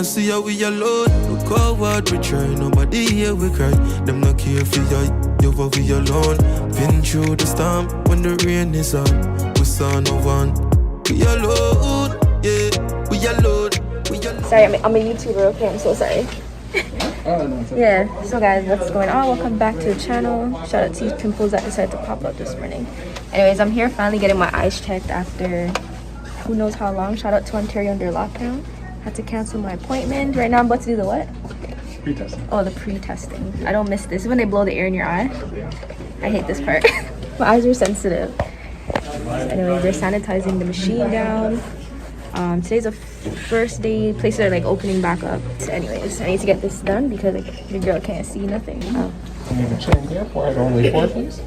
see how we alone. Look how hard we try, nobody here we cry. Them not care for you for we alone. Been through the storm, when the rain is on. We saw no one. We alone, yeah, we alone. Sorry, I'm a YouTuber, okay? I'm so sorry. Yeah, so guys, what's going on? Welcome back to the channel. Shout out to these pimples that decided to pop up this morning. Anyways, I'm here finally getting my eyes checked after who knows how long. Shout out to Ontario under lockdown. Had to cancel my appointment. Right now I'm about to do the what? Pre-testing. Oh, the pre-testing. I don't miss this. When they blow the air in your eye. I hate this part. My eyes are sensitive. So anyway, they're sanitizing the machine down. Today's the first day places are like opening back up. So anyways, I need to get this done because like, your girl can't see nothing. Oh. Can you change here for it? Only 4, please.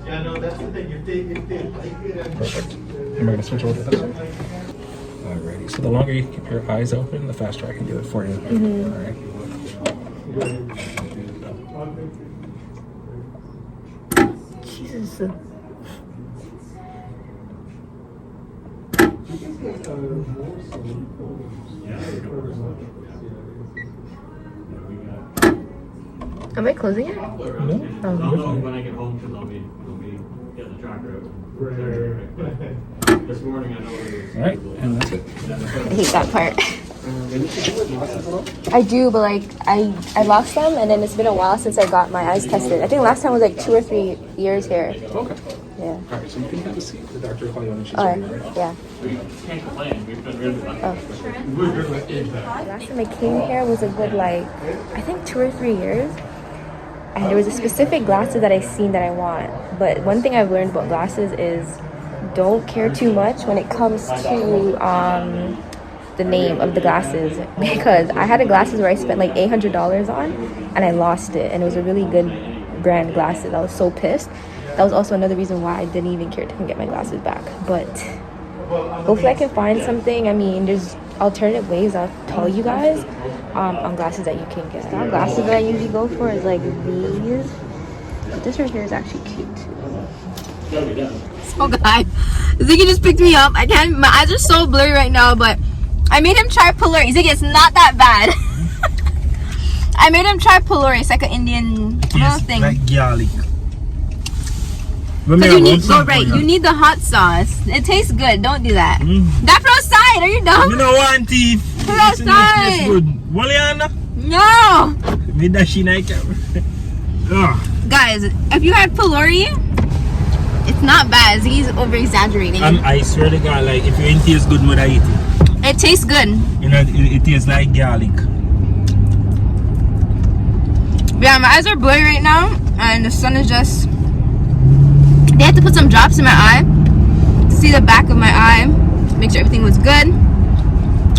Yeah, no, that's the thing. If they like it and Perfect. And we're gonna switch over to this one. Alrighty. So the longer you keep your eyes open, the faster I can do it for you. Alright. Jesus. Am I closing it? No. When I get home, because I'll be getting the tracker out. This morning I know it was. Alright, and that's it. I hate that part. I do, but like I lost them, and then it's been a while since I got my eyes tested. I think last time was like 2 or 3 years here. Okay. Yeah. Alright, so you can have a seat. The doctor will call you when she's Alright, ready. yeah. We can't complain. We've been really lucky. Last time I came here was a good like I think 2 or 3 years. And there was a specific glasses that I seen that I want. But one thing I've learned about glasses is don't care too much when it comes to the name of the glasses. Because I had a glasses where I spent like $800 on and I lost it. And it was a really good brand glasses. I was so pissed. That was also another reason why I didn't even care to get my glasses back. But hopefully I can find something. I mean, there's alternative ways I'll tell you guys on glasses that you can get. The glasses that I usually go for is like these. But this right here is actually cute too. So guys, Ziggy just picked me up. I can't. My eyes are so blurry right now, but I made him try Polaroid. Ziggy, it's not that bad. I made him try Polaroid. It's like an Indian thing. Like garlic. Because you need you need the hot sauce. It tastes good. Don't do that. That from outside. Are you dumb? You know one teeth. From outside. Good. Waliana? No. Me that she like. Guys, if you had pylori, it's not bad. He's over exaggerating. I swear to God, like if you ain't taste good, mother eat it. It tastes good. You know, it tastes like garlic. Yeah, my eyes are blurry right now, and the sun is just. They had to put some drops in my eye to see the back of my eye, make sure everything was good.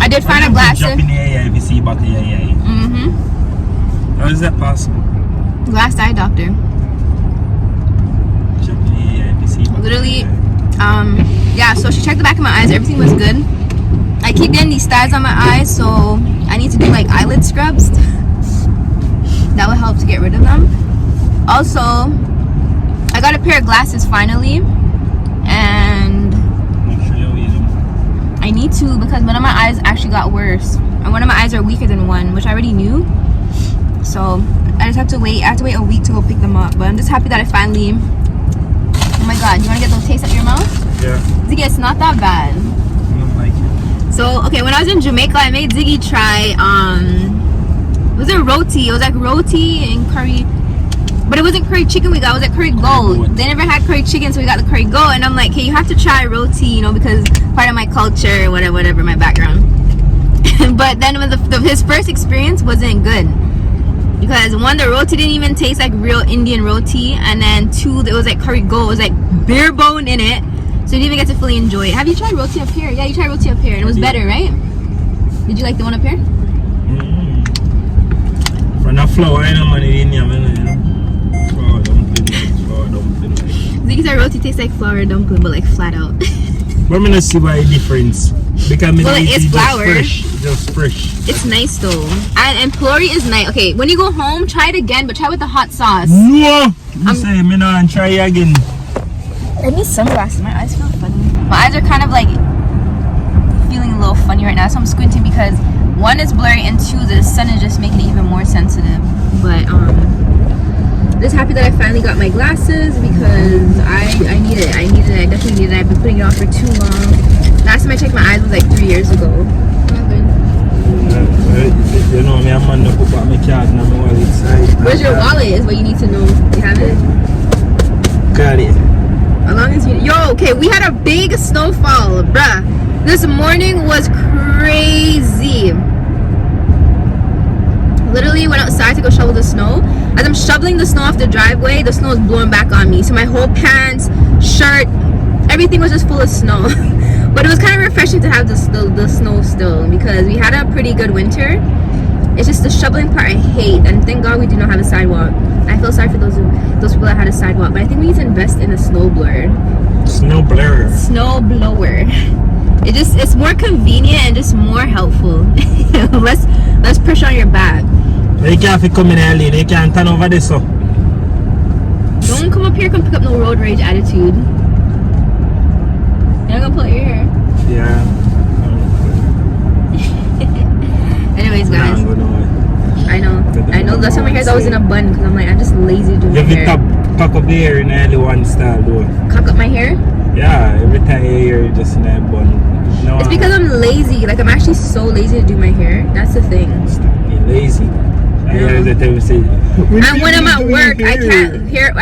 I did find a glass. Drop in the eye if you see back in your eye. How is that possible? Glass eye doctor. Drop in the eye if you see back. Literally, yeah. So she checked the back of my eyes. Everything was good. I keep getting these stars on my eyes, so I need to do like eyelid scrubs. That will help to get rid of them. Also, I got a pair of glasses finally, and I need to because one of my eyes actually got worse, and one of my eyes are weaker than one, which I already knew. So I just have to wait. I have to wait a week to go pick them up. But I'm just happy that I finally. Oh my God! You want to get those tastes out your mouth? Yeah. Ziggy, it's not that bad. I don't like it. So okay, when I was in Jamaica, I made Ziggy try. Was it roti? It was like roti and curry. But it wasn't curry chicken we got, it was like curry goat. They never had curry chicken, so we got the curry goat. And I'm like, hey, you have to try roti, you know, because part of my culture, whatever, my background. But then when his first experience wasn't good. Because one, the roti didn't even taste like real Indian roti. And then two, it was like curry goat. It was like bare bone in it. So you didn't even get to fully enjoy it. Have you tried roti up here? Yeah, you tried roti up here. And it was better, right? Did you like the one up here? From the flour, you know, money in here, you know. Ziggy said roti tastes like flour dumpling, but like flat out. But I'm gonna see why difference. Well, it's flour. Just fresh. It's nice though. And Plory is nice. Okay, when you go home, try it again, but try with the hot sauce. No! I'm saying, me not try again. I need sunglasses. My eyes feel funny. My eyes are kind of like feeling a little funny right now, so I'm squinting because one is blurry and two, the sun is just making it even more sensitive. But I'm just happy that I finally got my glasses because I need it. I definitely need it. I've been putting it on for too long. Last time I checked my eyes was like 3 years ago. You know me, I'm on the put my card and I'm all inside. Where's your wallet is what you need to know. You have it? Got it. As long as you... Yo, okay, we had a big snowfall, bruh. This morning was crazy. Literally went outside to go shovel the snow. As I'm shoveling the snow off the driveway, the snow is blowing back on me. So my whole pants, shirt, everything was just full of snow. But it was kind of refreshing to have the snow still because we had a pretty good winter. It's just the shoveling part I hate, and thank God we do not have a sidewalk. I feel sorry for those people that had a sidewalk, but I think we need to invest in a snow blower. Snow blower. Snow blower. It's more convenient and just more helpful. less pressure on your back. You can't come in early. You can't turn over this so. Don't come up here, come pick up no road rage attitude. You're not gonna pull your hair. Yeah. Anyways, guys. I know. Last time my hair's always in a bun because I'm like, I'm just lazy to do my hair. Cock up the hair in only one style though. Cock up my hair? Yeah, every time you hear just in a bun. No, it's because I'm lazy. Like, I'm actually so lazy to do my hair. That's the thing. You're lazy. And when I'm at work, I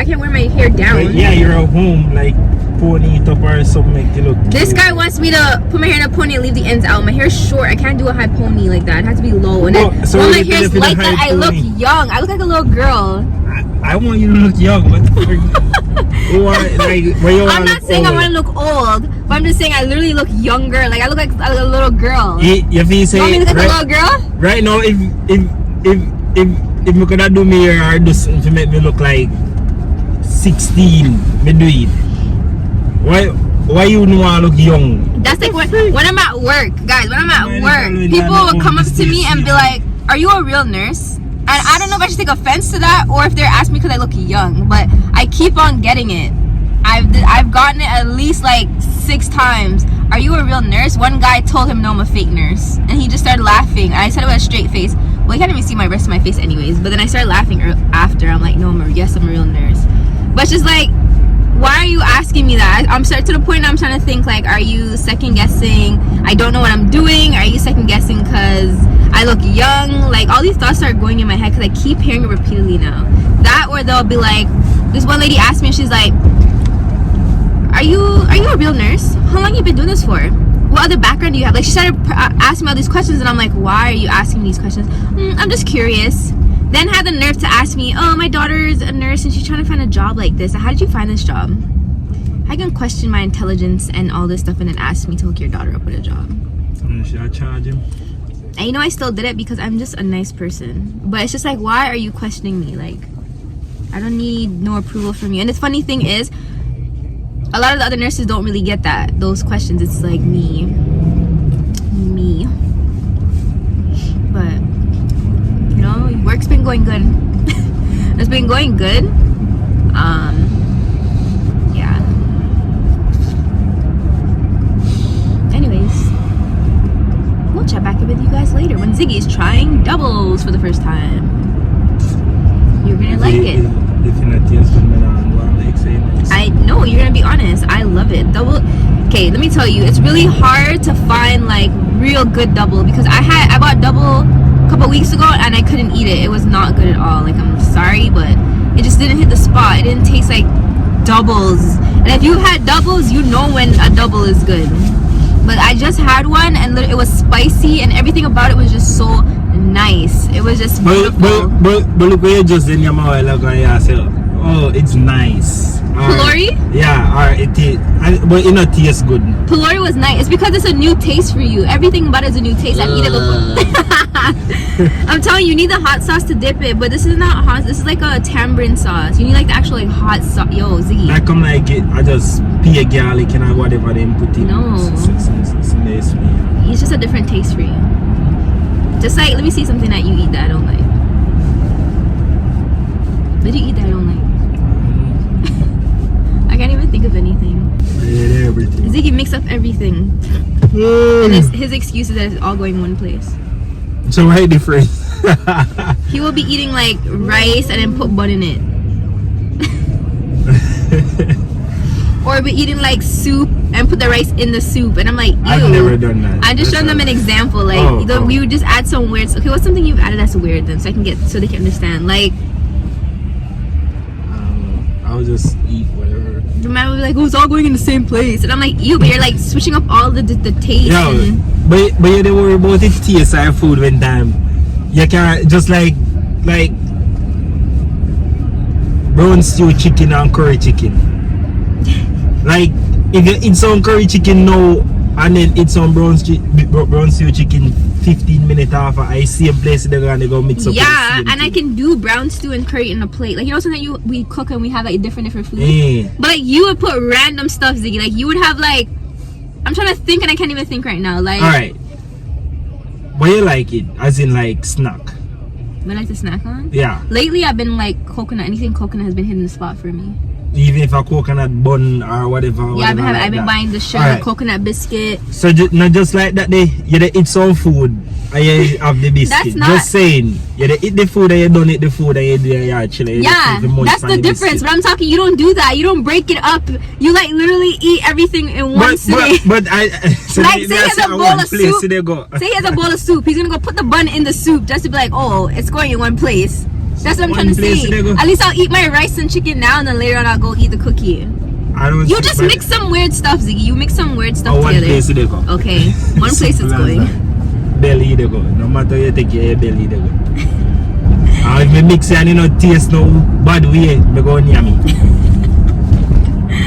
can't wear my hair down. Yeah, you're at home, like pony it up or something, make it look this guy wants me to put my hair in a pony and leave the ends out. My hair's short. I can't do a high pony like that. It has to be low. And then so when my hair's like that, I look young. I look like a little girl. I want you to look young. What the I'm not saying I want to look old, but I'm just saying I literally look younger. Like I look like a little girl. If you say, you want me to look like a little girl? Right now, if me could do me hair or do something to make me look like 16, me do it. Why you don't want to look young? That's like when I'm at work, guys. When I'm at work, people will come up to me and be like, "Are you a real nurse?" And I don't know if I should take offense to that or if they're asking me because I look young. But I keep on getting it. I've gotten it at least like 6 times. Are you a real nurse? One guy told him no, I'm a fake nurse, and he just started laughing. I said it with a straight face. Well, he can't even see my rest of my face anyways. But then I started laughing after. I'm like, no, yes, I'm a real nurse. But it's just like, why are you asking me that? I'm starting to the point I'm trying to think like, are you second guessing? I don't know what I'm doing. Are you second guessing because I look young? Like all these thoughts start going in my head because I keep hearing it repeatedly now. That or they'll be like, this one lady asked me and she's like, are you a real nurse? How long have you been doing this for? What other background do you have? Like she started asking me all these questions and I'm like, why are you asking me these questions? I'm just curious. Then had the nerve to ask me, oh, my daughter's a nurse and she's trying to find a job like this. How did you find this job? I can question my intelligence and all this stuff and then ask me to hook your daughter up with a job. Should I charge him? And you know I still did it because I'm just a nice person. But it's just like, why are you questioning me? Like, I don't need no approval from you. And the funny thing is, a lot of the other nurses don't really get those questions. It's like me. But you know, work's been going good. It's been going good. Yeah. Anyways, we'll chat back with you guys later when Ziggy's trying doubles for the first time. You're gonna like it. I know, you're gonna be honest. I love it. Double. Okay, let me tell you, it's really hard to find like real good double because I bought double a couple weeks ago and I couldn't eat it. It was not good at all. Like, I'm sorry, but it just didn't hit the spot. It didn't taste like doubles. And if you had doubles, you know when a double is good. But I just had one and it was spicy and everything about it was just so nice. It was just beautiful. But look where you just in your mouth like I said, oh, it's nice. Glory? Yeah, alright, it is. But it not taste good. Pelori was nice. It's because it's a new taste for you. Everything about it is a new taste. I eat it before. I'm telling you, you need the hot sauce to dip it, but this is not hot. This is like a tamarind sauce. You need like the actual like hot sauce. Yo, Ziggy. I come like it. I just pea garlic and whatever they put in. No. It's just a different taste for you. Just like, let me see something that you eat that I don't like. What do you eat that I don't like? I can't even think of anything. I ate everything. Ziggy mix up everything. And his excuse is that it's all going one place. So why different? He will be eating like rice and then put bun in it. Or be eating like soup and put the rice in the soup. And I'm like, ew. I've never done that. I'm just showing them an example. Like, we would just add some weird. Okay, what's something you've added that's weird then, so they can understand. Like, I'll just eat whatever. the man would be like, oh, it's all going in the same place. And I'm like, ew, but you're like switching up all the taste. Yo, but you don't worry about the taste of food when time. You can just like brown stew chicken and curry chicken. Like if you eat some curry chicken now and then eat some brown stew chicken 15 minutes after, I see a place they're gonna go mix up. Yeah, and I can do brown stew and curry in a plate. Like, you know, something we cook and we have like different food. Yeah. But like, you would put random stuff, Ziggy. Like, you would have like, I'm trying to think and I can't even think right now. Like, alright. But you like it as in like snack? But like to snack on? Yeah. Lately I've been like coconut. Anything coconut has been hitting the spot for me. Even if a coconut bun or whatever. Yeah, whatever I've been buying the sugar coconut biscuit. So not just like that, you eat some food and you have the biscuit. That's not, just saying, you eat the food and you don't eat the food and you do your actually. Yeah, that's the difference. But I'm talking, you don't do that. You don't break it up. You like literally eat everything in one sitting. But I so like, say he has a bowl of soup. Say he has a bowl of soup. He's gonna go put the bun in the soup just to be like, oh, it's going in one place. That's what I'm trying to say. At least I'll eat my rice and chicken now, and then later on I'll go eat the cookie. You just mix some weird stuff, Ziggy. You mix some weird stuff together. One place they go. Okay, one place it's going. Belly they go. No matter you take your belly they go. If me mix it and you know taste no bad way, me go yummy.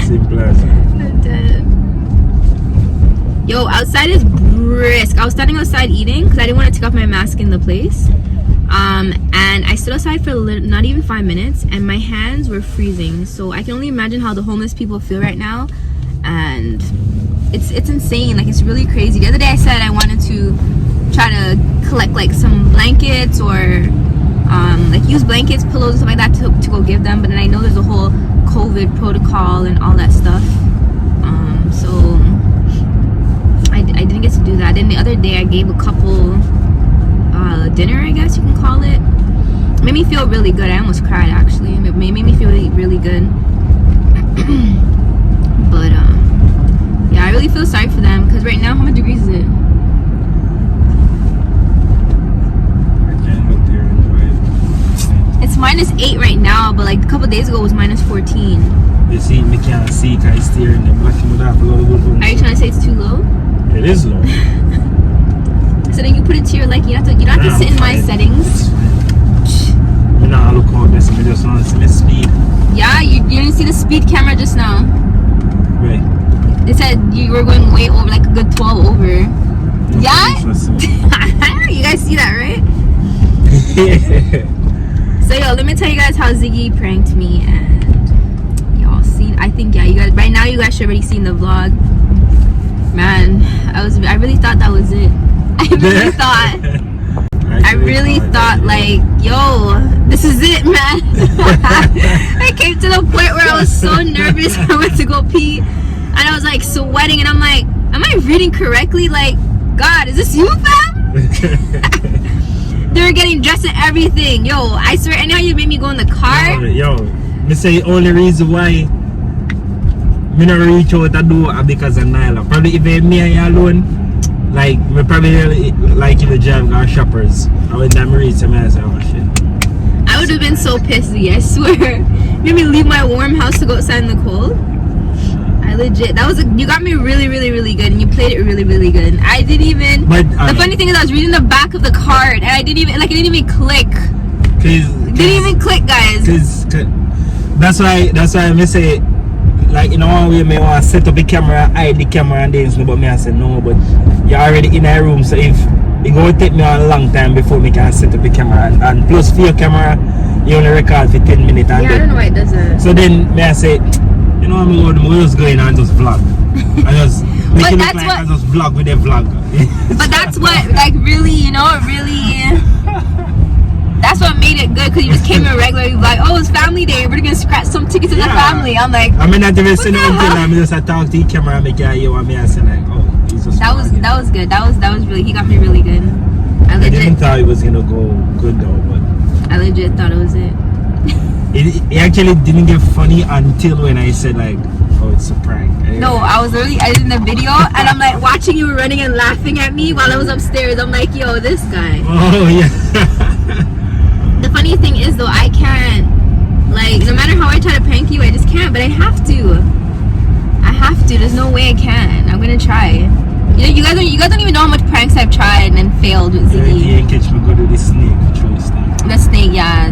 Simple as that. Yo, outside is brisk. I was standing outside eating because I didn't want to take off my mask in the place. And I stood outside for not even 5 minutes and my hands were freezing. So I can only imagine how the homeless people feel right now. And it's insane. Like, it's really crazy. The other day I said I wanted to try to collect like some blankets or like use blankets, pillows and stuff like that to go give them. But then I know there's a whole COVID protocol and all that stuff. So I didn't get to do that. Then the other day I gave a couple dinner, I guess you can call it. Made me feel really good. I almost cried actually. It made me feel really, really good. But yeah, I really feel sorry for them because right now, how many degrees is it? It's -8 right now, but like a couple days ago it was -14. You see, me can't see because it's steering them. Are you trying to say it's too low? It is low. So then you put it to your liking. You don't have to sit in my settings. You know, I look all this and I just want to see the speed. Yeah, you didn't see the speed camera just now. Right. They said you were going way over, like a good 12 over. Yeah? You guys see that, right? So yo, let me tell you guys how Ziggy pranked me, and y'all seen. I think you guys right now you guys should already seen the vlog. Man, I really thought that was it. I really thought like, yo, this is it, man. I came to the point where I was so nervous. I went to go pee and I was like sweating and I'm like, am I reading correctly? Like, God, is this you, fam? They were getting dressed and everything. Yo, I swear, and now you made me go in the car. Yo, me say only reason why me not reach out to do it because of Nyla. Probably if it me and you alone, like me probably really like you to drive our shoppers. I went down me reach and I say, oh shit. I would have been so pissy, I swear. Made me leave my warm house to go outside in the cold. I legit, you got me really, really, really good, and you played it really, really good. And I didn't even. But the funny thing is, I was reading the back of the card, and I didn't even it didn't even click. It didn't even click, guys. Cause that's why I say, like in one way, me want to set up the camera, hide the camera and then but me I say no, but you're already in a room, so if it going to take me a long time before me can set up the camera, and plus for your camera, you only record for 10 minutes. And yeah, I don't know why it does that. So then me I say, you know, I'm just going and just vlog. I just make it look like I just vlog with a vlog. But that's what, like, really, you know, really. That's what made it good, because you just came in regular. You like, oh, it's family day. We're gonna scratch some tickets in the family. I'm like, I mean, not even saying anything. I'm just talk to the camera and make you and me. I say like, oh, he's just. That was good. That was really. He got me really good. I didn't thought it was gonna go good though, but I legit thought it was it. It actually didn't get funny until when I said like, oh, it's a prank. No, I was really editing the video and I'm like watching you running and laughing at me while I was upstairs. I'm like, yo, this guy. Oh yeah. The funny thing is though, I can't, like, no matter how I try to prank you, I just can't, but I have to. There's no way I can. I'm gonna try. You know, you guys don't even know how much pranks I've tried and then failed with Ziggy. You ain't catch me go to the snake, The snake, yeah.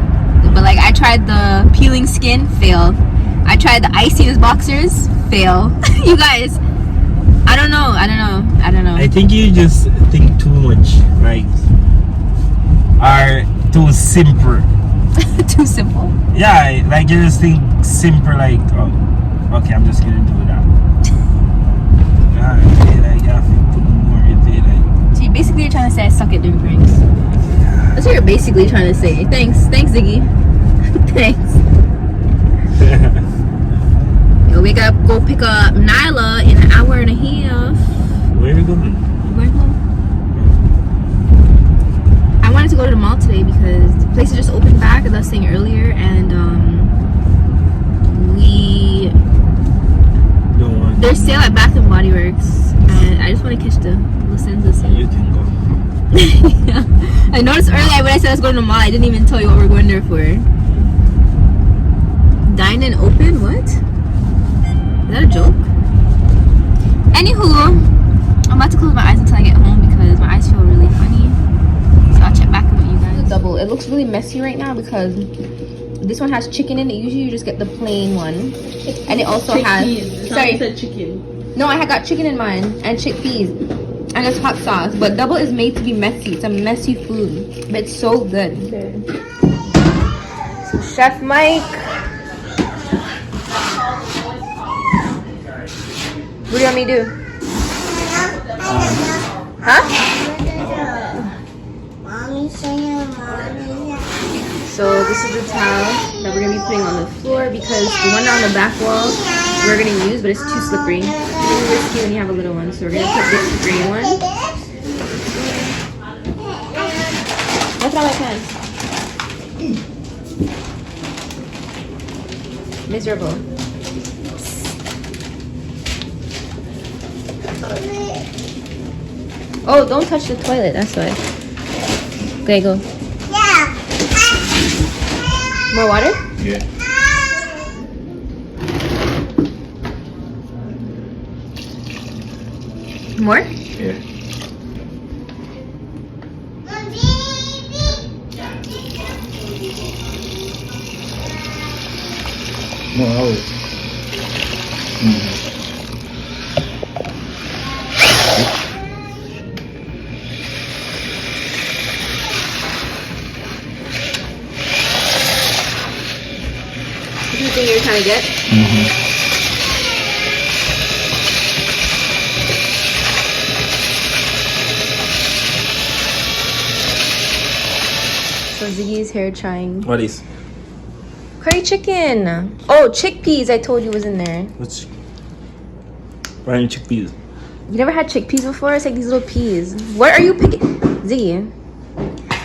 But like, I tried the peeling skin, fail. I tried the icing his boxers, fail. You guys, I don't know. I think you just think too much, like, are too simple. Too simple. Yeah, like you just think simple, like, oh, okay, I'm just gonna do that. Like, you have to put more into it, like. So basically you're trying to say I suck at doing pranks. That's what you're basically trying to say. Thanks Ziggy. Thanks. Yo, we gotta go pick up Nyla in an hour and a half. Where are we going? We're home. I wanted to go to the mall today because the place is just opened back, as I was saying earlier, and there's sale at Bath and Body Works, and I just want to catch the loose ends of the sale. You can go. Yeah. I noticed earlier when I said I was going to the mall, I didn't even tell you what we're going there for. Dine and open? What? Is that a joke? Anywho, I'm about to close my eyes until I get home because my eyes feel really funny. So I'll check back in with you guys. Double. It looks really messy right now because this one has chicken in it. Usually you just get the plain one. And it also has... Sorry. Said chicken. No, I got chicken in mine and chickpeas. And it's hot sauce. But double is made to be messy. It's a messy food. But it's so good. Okay. So Chef Mike. What do you want me to do? Huh? Mommy saying mommy. So this is the towel that we're gonna be putting on the floor because the one on the back wall we're gonna use, but it's too slippery. It's really risky when you have a little one, so we're gonna put this green one. What's wrong with my pants? Miserable. Oh, don't touch the toilet, that's why. Okay, go. Yeah. More water? Yeah. More? Yeah. More. What do you think you're trying to get? So Ziggy's hair trying. What is? Curry chicken. Oh, chickpeas. I told you was in there. What's Ryan chickpeas? You never had chickpeas before? It's like these little peas. What are you picking? Ziggy.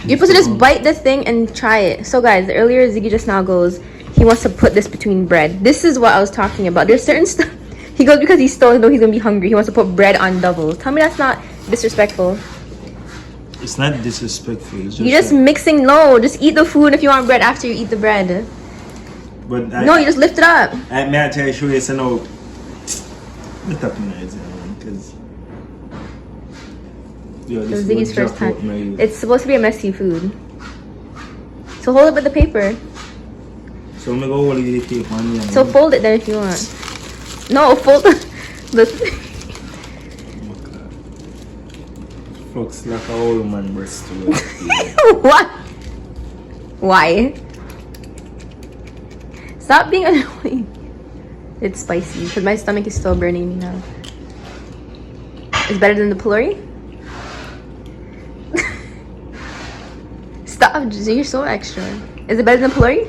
You're supposed to just bite the thing and try it. So guys, earlier Ziggy just now goes, he wants to put this between bread. This is what I was talking about. There's certain stuff. He goes because he's still, though he's gonna be hungry. He wants to put bread on doubles. Tell me that's not disrespectful. It's not disrespectful. It's just You're just mixing. No, just eat the food if you want bread after you eat the bread. But No, you just lift it up. May I tell you, show you so now. Lift up my eyes, because. This is Ziggy's first time. It's supposed to be a messy food. So hold it with the paper. So I'm gonna go hold it with the tape on. So fold it then if you want. No, fold the Looks like a old man breast. what? Why? Stop being annoying. It's spicy because my stomach is still burning me now. It's better than the pillory? Stop, you're so extra. Is it better than pillory?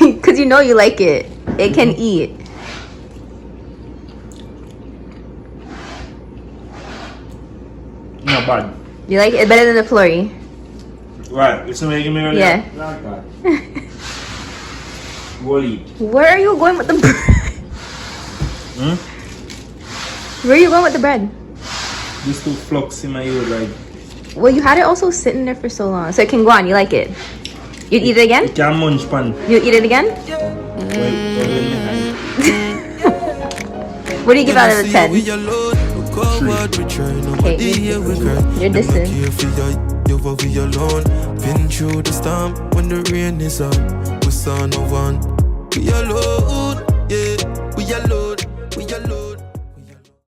Because you know you like it. It can eat. Not bad. You like it better than the pillory? Right, it's making me really Yeah. like that. Wally. Where are you going with the bread? Hmm? Where are you going with the bread? Just to flux in my ear like. Well, you had it also sitting there for so long. So it can go on. You like it? You'd eat it again? It can munch pan. You'd eat it again? What do you give out of a 10? Okay, you're dissing. You're alone. Been through the storm when the rain is on. We saw no one.